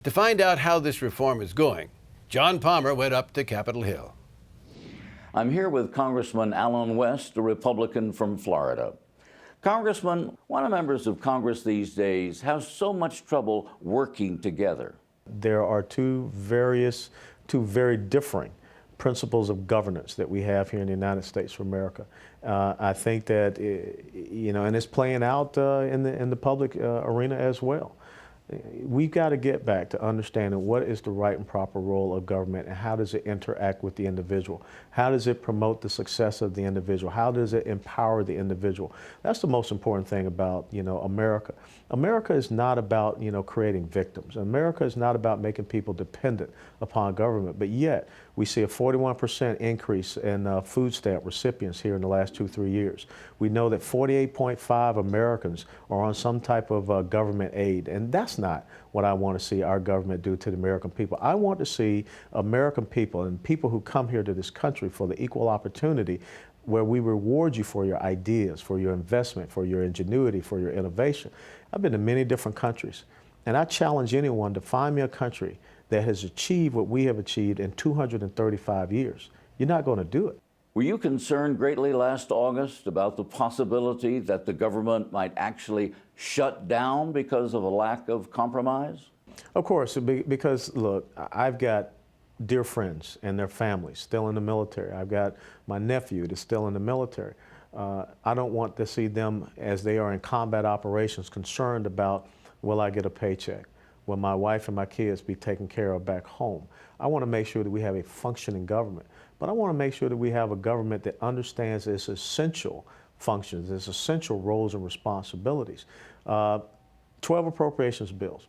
To find out how this reform is going, John Palmer went up to Capitol Hill. I'm here with Congressman Allen West, a Republican from Florida. Congressman, why do members of Congress these days have so much trouble working together? There are two very differing principles of governance that we have here in the United States of America. I think that, and it's playing out in the public arena as well. We've got to get back to understanding what is the right and proper role of government and how does it interact with the individual? How does it promote the success of the individual? How does it empower the individual? That's the most important thing about, America. America is not about, creating victims. America is not about making people dependent upon government, but yet we see a 41% increase in food stamp recipients here in the last 2-3 years. We know that 48.5 Americans are on some type of government aid, and that's not what I want to see our government do to the American people. I want to see American people and people who come here to this country for the equal opportunity where we reward you for your ideas, for your investment, for your ingenuity, for your innovation. I've been to many different countries, and I challenge anyone to find me a country that has achieved what we have achieved in 235 years. You're not going to do it. Were you concerned greatly last August about the possibility that the government might actually shut down because of a lack of compromise? Of course, because look, I've got dear friends and their families still in the military. I've got my nephew that's still in the military. I don't want to see them, as they are in combat operations, concerned about, will I get a paycheck? Will my wife and my kids be taken care of back home? I want to make sure that we have a functioning government, but I want to make sure that we have a government that understands its essential functions, its essential roles and responsibilities. 12 appropriations bills.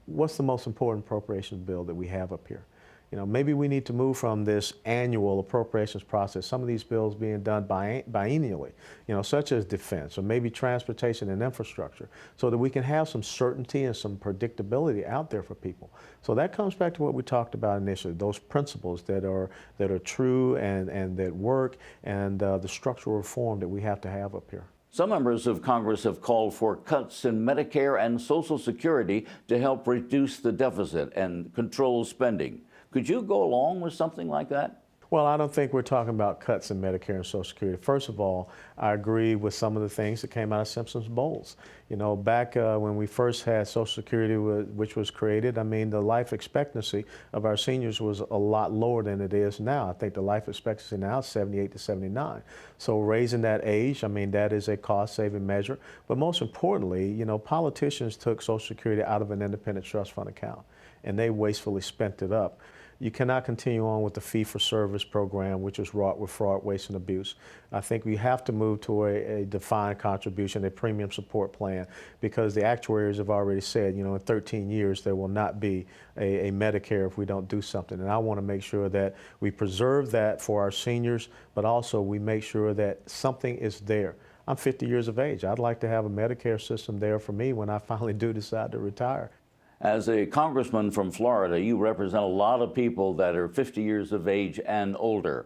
What's the most important appropriations bill that we have up here? Maybe we need to move from this annual appropriations process, some of these bills being done biennially, such as defense or maybe transportation and infrastructure, so that we can have some certainty and some predictability out there for people. So that comes back to what we talked about initially, those principles that are true and that work, and the structural reform that we have to have up here. Some members of Congress have called for cuts in Medicare and Social Security to help reduce the deficit and control spending. Could you go along with something like that? Well, I don't think we're talking about cuts in Medicare and Social Security. First of all, I agree with some of the things that came out of Simpsons-Bowles. Back when we first had Social Security, which was created, the life expectancy of our seniors was a lot lower than it is now. I think the life expectancy now is 78 to 79. So raising that age, that is a cost-saving measure. But most importantly, politicians took Social Security out of an independent trust fund account, and they wastefully spent it up. You cannot continue on with the fee-for-service program, which is wrought with fraud, waste, and abuse. I think we have to move to a defined contribution, a premium support plan, because the actuaries have already said, in 13 years there will not be a Medicare if we don't do something. And I want to make sure that we preserve that for our seniors, but also we make sure that something is there. I'm 50 years of age. I'd like to have a Medicare system there for me when I finally do decide to retire. As a congressman from Florida, you represent a lot of people that are 50 years of age and older.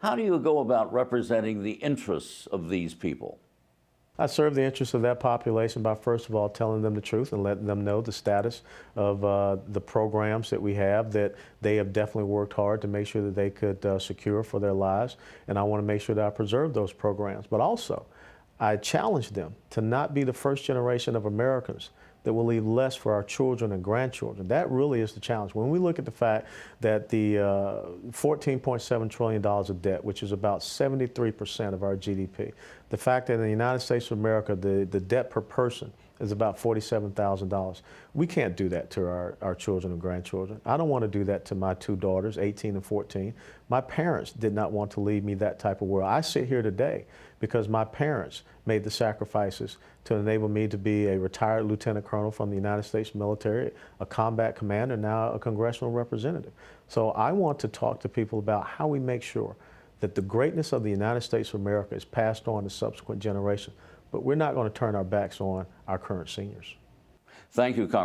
How do you go about representing the interests of these people? I serve the interests of that population by, first of all, telling them the truth and letting them know the status of the programs that we have, that they have definitely worked hard to make sure that they could secure for their lives. And I want to make sure that I preserve those programs. But also, I challenge them to not be the first generation of Americans that will leave less for our children and grandchildren. That really is the challenge. When we look at the fact that the $14.7 trillion of debt, which is about 73% of our GDP, the fact that in the United States of America, the debt per person is about $47,000. We can't do that to our children and grandchildren. I don't want to do that to my two daughters, 18 and 14. My parents did not want to leave me that type of world. I sit here today because my parents made the sacrifices to enable me to be a retired lieutenant colonel from the United States military, a combat commander, now a congressional representative. So I want to talk to people about how we make sure that the greatness of the United States of America is passed on to subsequent generations. But we're not going to turn our backs on our current seniors. Thank you, Congressman.